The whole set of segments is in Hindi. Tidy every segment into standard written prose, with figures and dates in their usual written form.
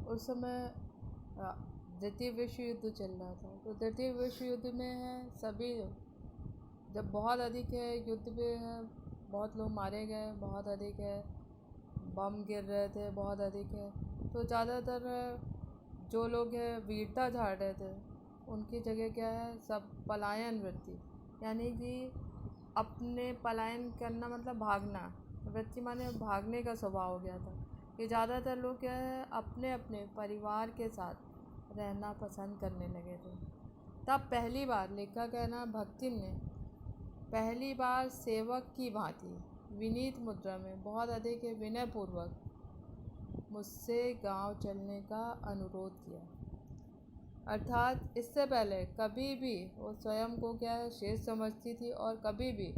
उस समय द्वितीय विश्व युद्ध चल रहा था। तो द्वितीय विश्व युद्ध में है सभी, जब बहुत अधिक है युद्ध में है, बहुत लोग मारे गए, बहुत अधिक है, बम गिर रहे थे, बहुत अधिक है। तो ज़्यादातर जो लोग हैं वीरता झाड़ रहे थे, उनकी जगह क्या है, सब पलायन वृत्ति, यानी कि अपने पलायन करना मतलब भागना, वृत्ति माने भागने का स्वभाव हो गया था। कि ज़्यादातर लोग क्या है अपने अपने परिवार के साथ रहना पसंद करने लगे थे। तब पहली बार लेखक है ना भक्तिन ने पहली बार सेवक की भांति विनीत मुद्रा में बहुत अधिक विनय पूर्वक मुझसे गांव चलने का अनुरोध किया। अर्थात इससे पहले कभी भी वो स्वयं को क्या है श्रेष्ठ समझती थी और कभी भी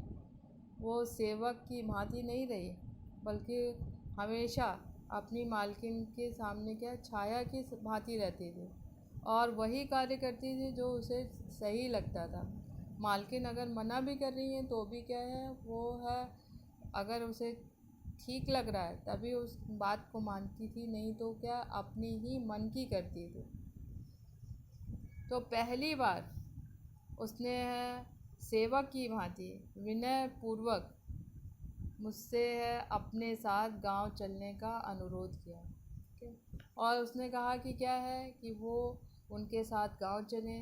वो सेवक की भांति नहीं रही, बल्कि हमेशा अपनी मालकिन के सामने क्या छाया की भांति रहती थी और वही कार्य करती थी जो उसे सही लगता था। मालकिन अगर मना भी कर रही है तो भी क्या है वो है, अगर उसे ठीक लग रहा है तभी उस बात को मानती थी, नहीं तो क्या अपनी ही मन की करती थी। तो पहली बार उसने सेवक की भांति विनय पूर्वक मुझसे अपने साथ गांव चलने का अनुरोध किया। और उसने कहा कि क्या है कि वो उनके साथ गांव चले।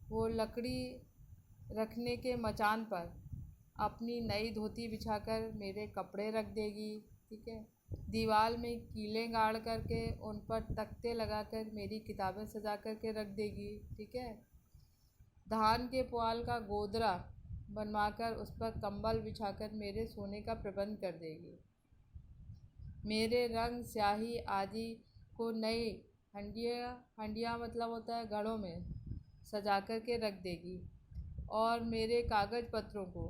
वो लकड़ी रखने के मचान पर अपनी नई धोती बिछाकर मेरे कपड़े रख देगी, ठीक है। दीवार में कीलें गाड़ करके उन पर तख्ते लगाकर मेरी किताबें सजा करके रख देगी, ठीक है। धान के पुआल का गोदरा बनवाकर उस पर कंबल बिछाकर मेरे सोने का प्रबंध कर देगी। मेरे रंग स्याही आदि को नई हंडिया मतलब होता है घड़ों में सजा कर के रख देगी और मेरे कागज़ पत्रों को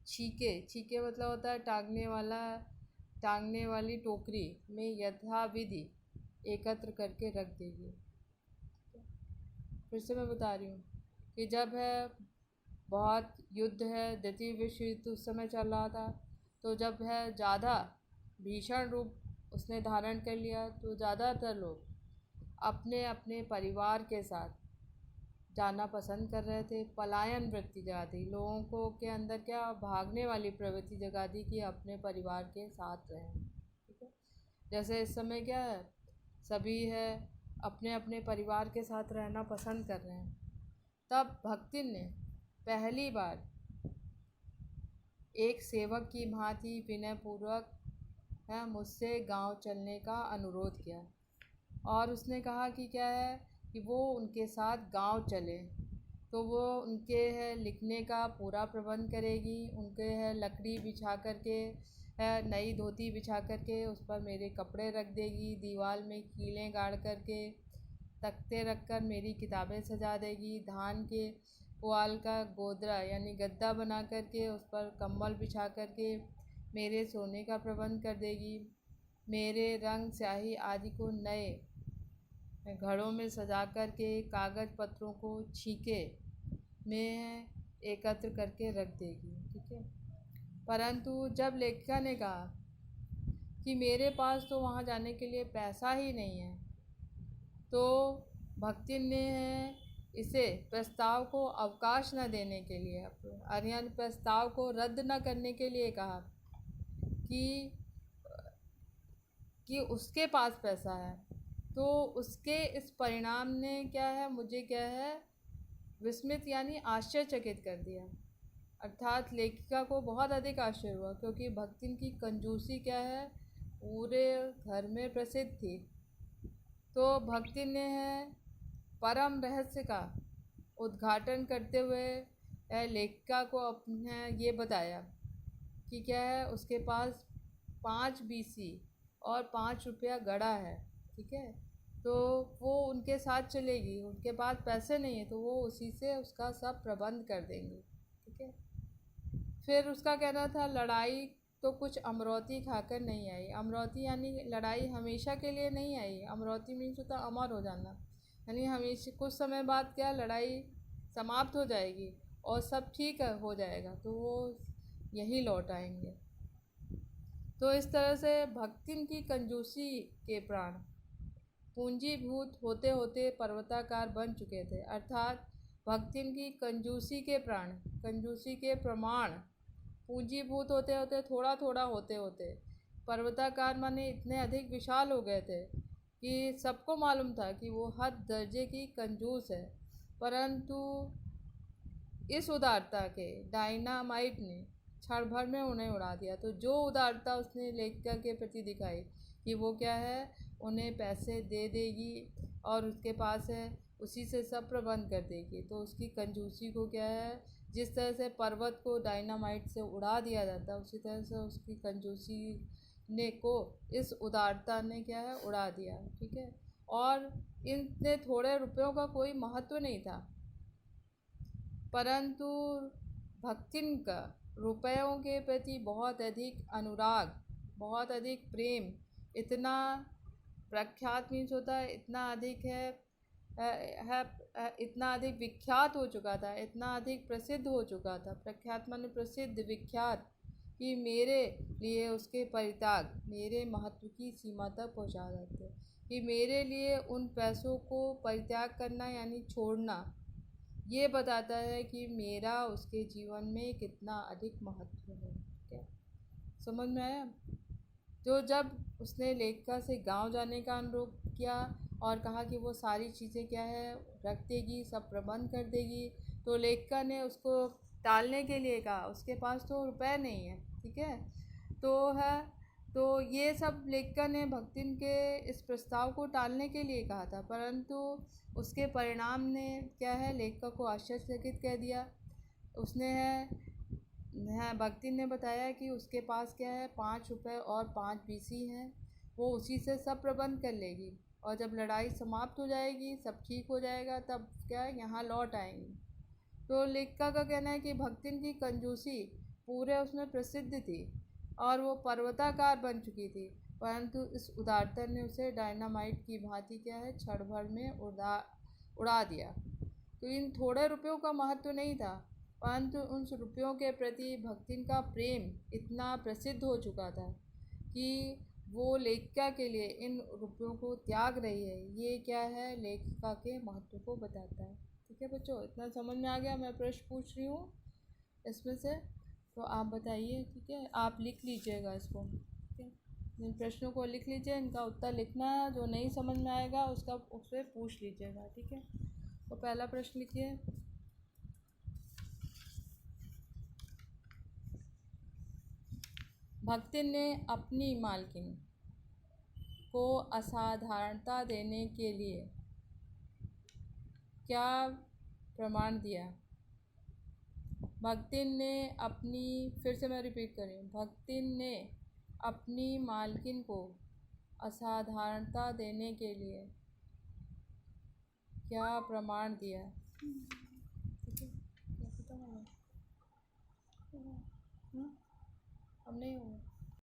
छीके मतलब होता है टांगने वाली टोकरी में यथाविधि एकत्र करके रख देगी। फिर से मैं बता रही हूँ कि जब है बहुत युद्ध है, द्वितीय विश्व युद्ध उस समय चल रहा था, तो जब है ज़्यादा भीषण रूप उसने धारण कर लिया, तो ज़्यादातर लोग अपने अपने परिवार के साथ जाना पसंद कर रहे थे। पलायन वृत्ति जगा दी लोगों को के अंदर, क्या भागने वाली प्रवृत्ति जगा दी कि अपने परिवार के साथ रहें, ठीक है। जैसे इस समय क्या है सभी है अपने अपने परिवार के साथ रहना पसंद कर रहे हैं। तब भक्तिन ने पहली बार एक सेवक की भांति विनयपूर्वक है मुझसे गांव चलने का अनुरोध किया और उसने कहा कि क्या है कि वो उनके साथ गांव चले, तो वो उनके है लिखने का पूरा प्रबंध करेगी, उनके है लकड़ी बिछा करके है नई धोती बिछा करके उस पर मेरे कपड़े रख देगी, दीवार में कीलें गाड़ करके तख्ते रखकर मेरी किताबें सजा देगी, धान के पुआल का गोदरा यानी गद्दा बना करके उस पर कंबल बिछा करके मेरे सोने का प्रबंध कर देगी, मेरे रंग स्याही आदि को नए घड़ों में सजा करके कागज़ पत्रों को छीके में एकत्र करके रख देगी, ठीक है। परंतु जब लेखिका ने कहा कि मेरे पास तो वहाँ जाने के लिए पैसा ही नहीं है, तो भक्तिन ने इसे प्रस्ताव को अवकाश न देने के लिए, यानी प्रस्ताव को रद्द न करने के लिए कहा कि उसके पास पैसा है। तो उसके इस परिणाम ने क्या है मुझे क्या है विस्मित यानी आश्चर्यचकित कर दिया। अर्थात लेखिका को बहुत अधिक आश्चर्य हुआ, क्योंकि भक्तिन की कंजूसी क्या है पूरे घर में प्रसिद्ध थी। तो भक्तिन ने है परम रहस्य का उद्घाटन करते हुए लेखिका को अपने ये बताया कि क्या है उसके पास 5 बीसी और 5 रुपया गड़ा है, ठीक है। तो वो उनके साथ चलेगी, उनके पास पैसे नहीं है तो वो उसी से उसका सब प्रबंध कर देंगे, ठीक है। फिर उसका कहना था लड़ाई तो कुछ अमरौती खाकर नहीं आई। अमरौती यानी लड़ाई हमेशा के लिए नहीं आई। अमरौती मीन्स होता अमर हो जाना, यानी हमेशा कुछ समय बाद क्या लड़ाई समाप्त हो जाएगी और सब ठीक हो जाएगा, तो वो यही लौट आएंगे। तो इस तरह से भक्तिन की कंजूसी के प्राण पूंजीभूत होते होते पर्वताकार बन चुके थे। अर्थात भक्तिन की कंजूसी के प्रमाण पूंजीभूत होते होते थोड़ा थोड़ा होते होते पर्वताकार माने इतने अधिक विशाल हो गए थे कि सबको मालूम था कि वो हद दर्जे की कंजूस है। परंतु इस उदारता के डायनामाइट ने क्षण भर में उन्हें उड़ा दिया। तो जो उदारता उसने लेखिका के प्रति दिखाई कि वो क्या है, उन्हें पैसे दे देगी और उसके पास है उसी से सब प्रबंध कर देगी, तो उसकी कंजूसी को क्या है, जिस तरह से पर्वत को डायनामाइट से उड़ा दिया जाता है उसी तरह से उसकी कंजूसी ने को इस उदारता ने क्या है उड़ा दिया। ठीक है। और इतने थोड़े रुपयों का कोई महत्व नहीं था, परंतु भक्तिन का रुपयों के प्रति बहुत अधिक अनुराग, बहुत अधिक प्रेम, इतना प्रख्यात मीन्स होता है इतना अधिक इतना अधिक विख्यात हो चुका था, इतना अधिक प्रसिद्ध हो चुका था। प्रख्यात माने प्रसिद्ध, विख्यात, कि मेरे लिए उसके परित्याग मेरे महत्व की सीमा तक पहुंचा देते, कि मेरे लिए उन पैसों को परित्याग करना यानी छोड़ना ये बताता है कि मेरा उसके जीवन में कितना अधिक महत्व है। क्या समझ में आया? जो जब उसने लेखिका से गांव जाने का अनुरोध किया और कहा कि वो सारी चीज़ें क्या है रख देगी, सब प्रबंध कर देगी, तो लेखिका ने उसको टालने के लिए कहा, उसके पास तो रुपए नहीं है। ठीक है। तो ये सब लेखिका ने भक्तिन के इस प्रस्ताव को टालने के लिए कहा था, परंतु उसके परिणाम ने क्या है लेखिका को आश्चर्यचकित कर दिया। उसने भक्तिन ने बताया कि उसके पास क्या है 5 रुपये और 5 बीसी हैं, वो उसी से सब प्रबंध कर लेगी और जब लड़ाई समाप्त हो जाएगी, सब ठीक हो जाएगा, तब क्या है यहाँ लौट आएंगी। तो लेखिका का कहना है कि भक्तिन की कंजूसी पूरे उसमें प्रसिद्ध थी और वो पर्वताकार बन चुकी थी, परंतु इस उदारता ने उसे डायनामाइट की भांति क्या है क्षण भर में उड़ा दिया। तो इन थोड़े रुपयों का महत्व नहीं था, परंतु उन रुपयों के प्रति भक्तिन का प्रेम इतना प्रसिद्ध हो चुका था कि वो लेखिका के लिए इन रुपयों को त्याग रही है। ये क्या है लेखिका के महत्व को बताता है। ठीक है बच्चों, इतना समझ में आ गया? मैं प्रश्न पूछ रही हूँ इसमें से, तो आप बताइए। ठीक है, आप लिख लीजिएगा इसको। ठीक है, इन प्रश्नों को लिख लीजिए, इनका उत्तर लिखना है, जो नहीं समझ में आएगा उसका उससे पूछ लीजिएगा। ठीक है, तो पहला प्रश्न लिखिए। भक्तिन ने अपनी मालकिन को असाधारणता देने के लिए क्या प्रमाण दिया? भक्तिन ने अपनी, फिर से मैं रिपीट कर रही हूँ, भक्तिन ने अपनी मालकिन को असाधारणता देने के लिए क्या प्रमाण दिया? ठीक है, क्या पता है? अब नहीं होगा।